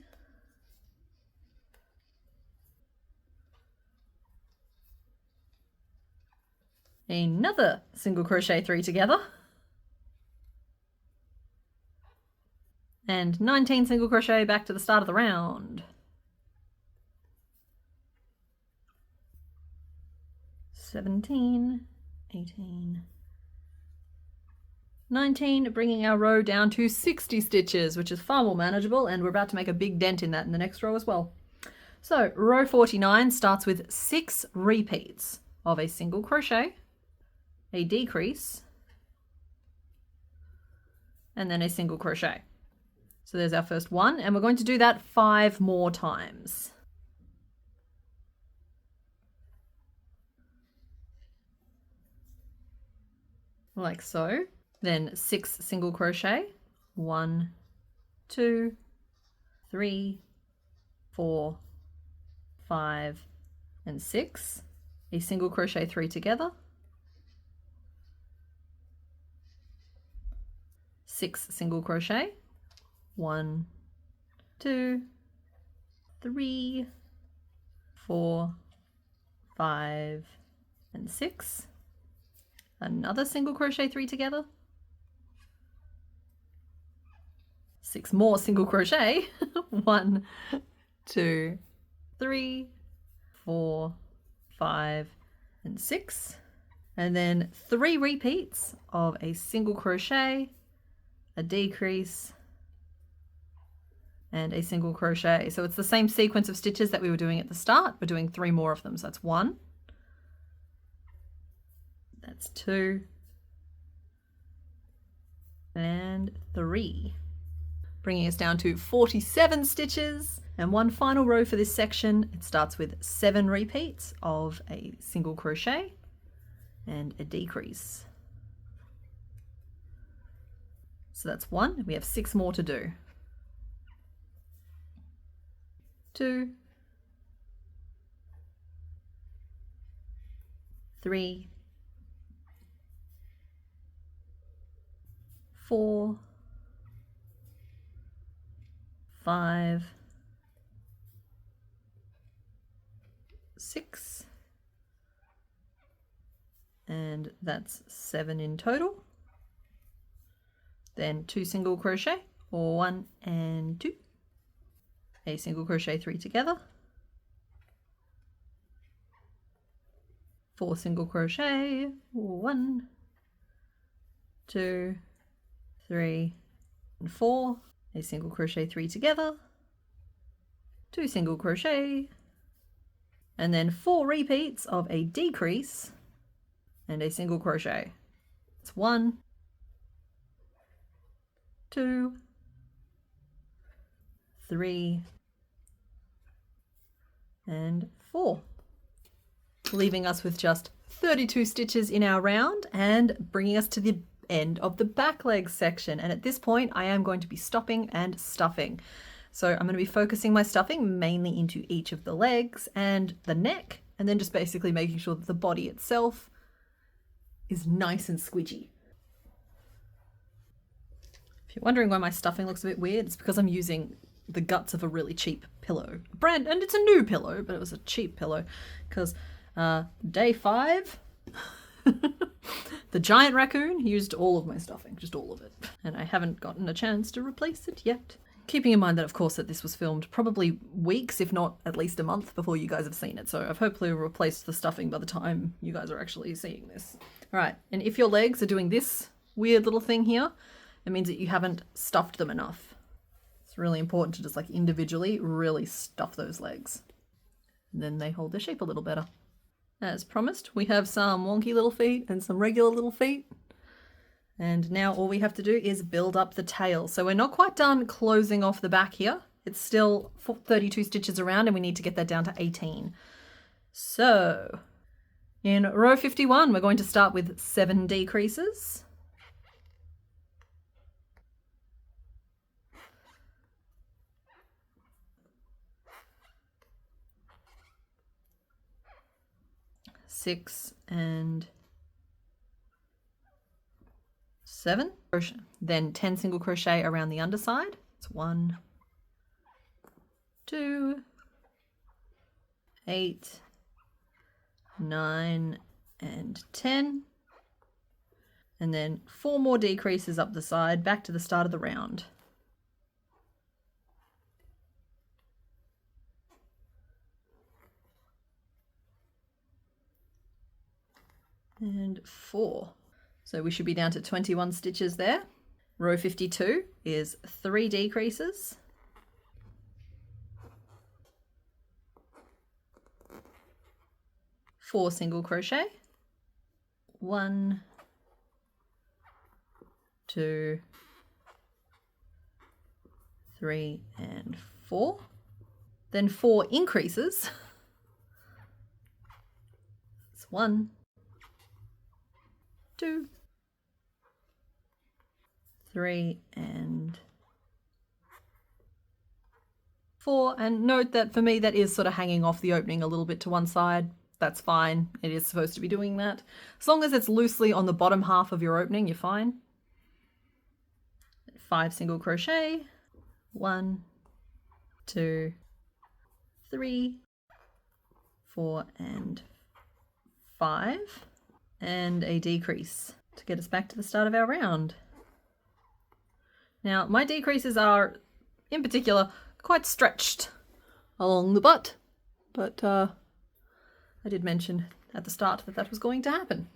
another single crochet 3 together, and 19 single crochet back to the start of the round. 17, 18, 19, bringing our row down to 60 stitches, which is far more manageable, and we're about to make a big dent in that in the next row as well. So row 49 starts with 6 repeats of a single crochet, a decrease, and then a single crochet. So there's our first one, and we're going to do that 5 more times. Like so. Then 6 single crochet, 1, 2, 3, 4, 5, and 6, a single crochet 3 together, 6 single crochet, 1, 2, 3, 4, 5, and 6, another single crochet 3 together, 6 more single crochet, 1, 2, 3, 4, 5, and 6, and then 3 repeats of a single crochet, a decrease, and a single crochet. So it's the same sequence of stitches that we were doing at the start. We're doing 3 more of them. So that's 1, that's 2, and 3. Bringing us down to 47 stitches, and one final row for this section. It starts with 7 repeats of a single crochet and a decrease. So that's 1. We have 6 more to do. 2, 3, 4, 5, 6, and that's 7 in total. Then 2 single crochet, 1 and 2, a single crochet 3 together, 4 single crochet, 1, 2, 3, and 4, a single crochet 3 together, 2 single crochet, and then 4 repeats of a decrease and a single crochet. It's 1, 2, 3, and 4, leaving us with just 32 stitches in our round and bringing us to the end of the back leg section. And at this point I am going to be stopping and stuffing. So I'm going to be focusing my stuffing mainly into each of the legs and the neck, and then just basically making sure that the body itself is nice and squidgy. If you're wondering why my stuffing looks a bit weird, it's because I'm using the guts of a really cheap pillow. And it's a new pillow, but it was a cheap pillow because day 5, the giant raccoon used all of my stuffing, just all of it. And I haven't gotten a chance to replace it yet. Keeping in mind that, of course, that this was filmed probably weeks, if not at least a month before you guys have seen it. So I've hopefully replaced the stuffing by the time you guys are actually seeing this. All right, and if your legs are doing this weird little thing here, it means that you haven't stuffed them enough. It's really important to just like individually really stuff those legs. And then they hold their shape a little better. As promised, we have some wonky little feet and some regular little feet. And now all we have to do is build up the tail. So we're not quite done closing off the back here. It's still 32 stitches around and we need to get that down to 18. So in row 51, we're going to start with 7 decreases. Six and 7, then 10 single crochet around the underside. It's 1, 2, 8, 9, and 10, and then 4 more decreases up the side, back to the start of the round. And 4. So we should be down to 21 stitches there. Row 52 is 3 decreases. 4 single crochet. 1, 2, 3, and 4. Then 4 increases. It's 1, 2, 3, and 4. And note that for me that is sort of hanging off the opening a little bit to one side. That's fine. It is supposed to be doing that. As long as it's loosely on the bottom half of your opening, you're fine. 5 single crochet. 1, 2, 3, 4, and 5. And a decrease to get us back to the start of our round. Now, my decreases are, in particular, quite stretched along the butt, but I did mention at the start that that was going to happen.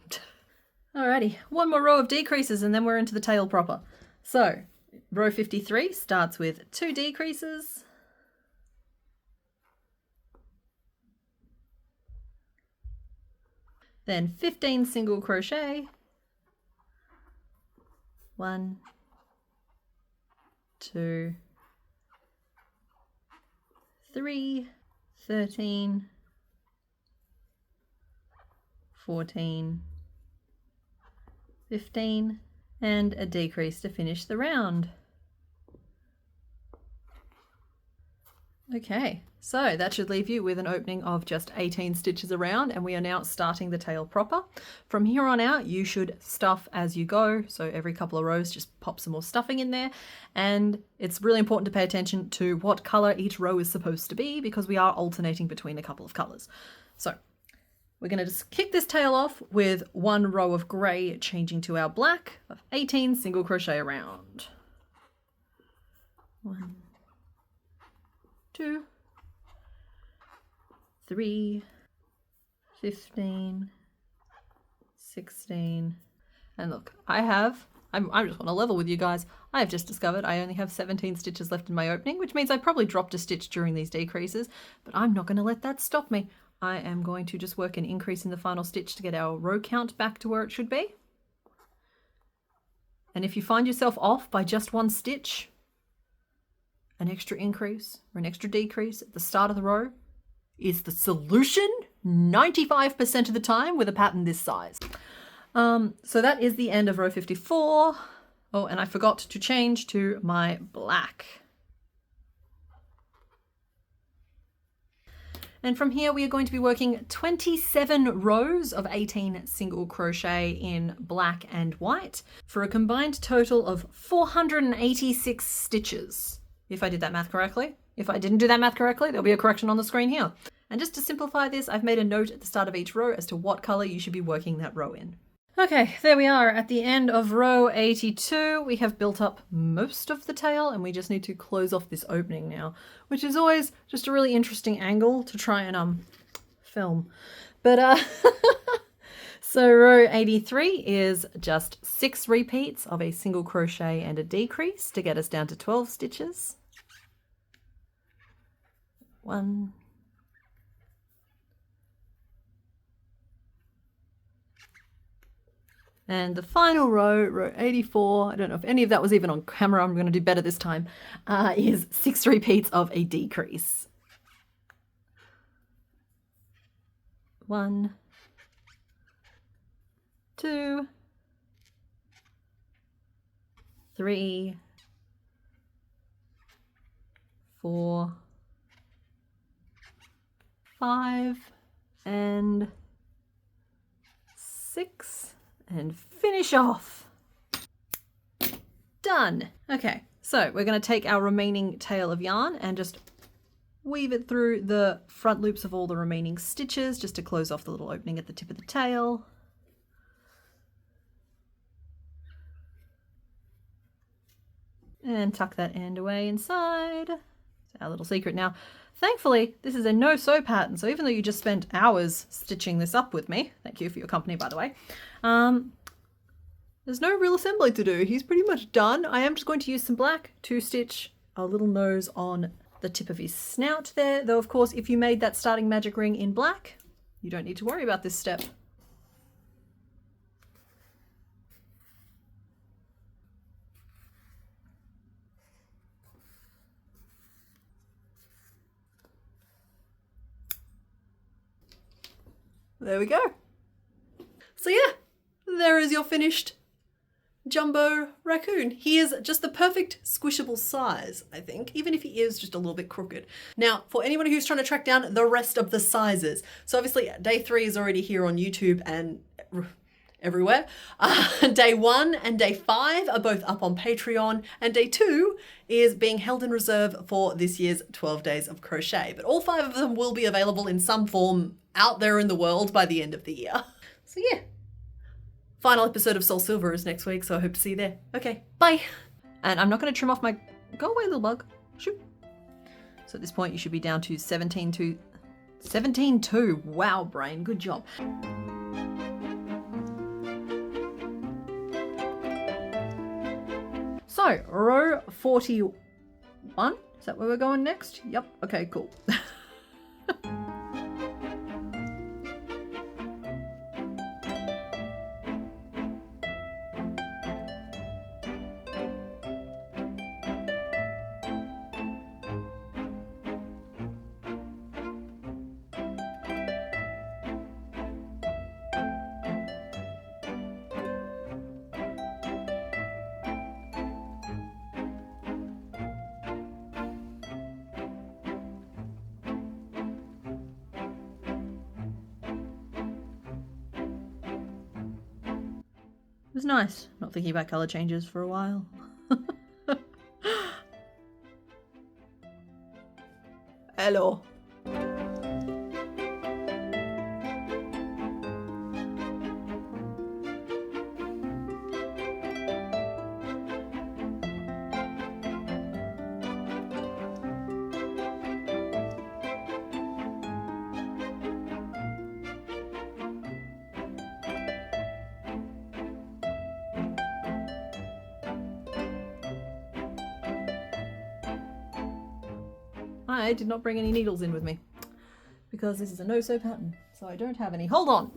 Alrighty, 1 more row of decreases and then we're into the tail proper. So, row 53 starts with 2 decreases. Then 15 single crochet. 1, 2, 3, 13, 14, 15, and a decrease to finish the round. Okay, so that should leave you with an opening of just 18 stitches around, and we are now starting the tail proper. From here on out, you should stuff as you go. So every couple of rows, just pop some more stuffing in there. And it's really important to pay attention to what color each row is supposed to be because we are alternating between a couple of colors. So we're going to just kick this tail off with 1 row of gray changing to our black of 18 single crochet around. 1, 2, 3, 15, 16, and look, I just want to level with you guys. I have just discovered I only have 17 stitches left in my opening, which means I probably dropped a stitch during these decreases, but I'm not going to let that stop me. I am going to just work an increase in the final stitch to get our row count back to where it should be. And if you find yourself off by just 1 stitch, an extra increase or an extra decrease at the start of the row is the solution 95% of the time with a pattern this size. So that is the end of row 54. Oh, and I forgot to change to my black. And from here we are going to be working 27 rows of 18 single crochet in black and white for a combined total of 486 stitches. If I did that math correctly. If I didn't do that math correctly, there'll be a correction on the screen here. And just to simplify this, I've made a note at the start of each row as to what color you should be working that row in. Okay, there we are at the end of row 82. We have built up most of the tail and we just need to close off this opening now, which is always just a really interesting angle to try and film. But so row 83 is just 6 repeats of a single crochet and a decrease to get us down to 12 stitches. 1, and the final row, row 84, I don't know if any of that was even on camera, I'm going to do better this time, is 6 repeats of a decrease. 1, 2, 3, 4, 5, and 6. And finish off. Done. Okay, so we're going to take our remaining tail of yarn and just weave it through the front loops of all the remaining stitches just to close off the little opening at the tip of the tail. And tuck that end away inside. It's our little secret now. Thankfully, this is a no-sew pattern, so even though you just spent hours stitching this up with me, thank you for your company, by the way, there's no real assembly to do. He's pretty much done. I am just going to use some black to stitch a little nose on the tip of his snout there, though of course if you made that starting magic ring in black, you don't need to worry about this step. There we go. So yeah, there is your finished jumbo raccoon. He is just the perfect squishable size, I think, even if he is just a little bit crooked. Now, for anybody who's trying to track down the rest of the sizes, so obviously day 3 is already here on YouTube and everywhere. Day 1 and day 5 are both up on Patreon, and day 2 is being held in reserve for this year's 12 days of crochet. But all 5 of them will be available in some form out there in the world by the end of the year. So yeah, final episode of Soul Silver is next week, so I hope to see you there. Okay, bye. And I'm not going to trim off my... Go away, little bug. Shoot. So at this point, you should be down to 17.2. Wow, brain, good job. So, row 41. Is that where we're going next? Yep. Okay, cool. It was nice not thinking about colour changes for a while. Hello. I did not bring any needles in with me because this is a no-sew pattern, so I don't have any. Hold on.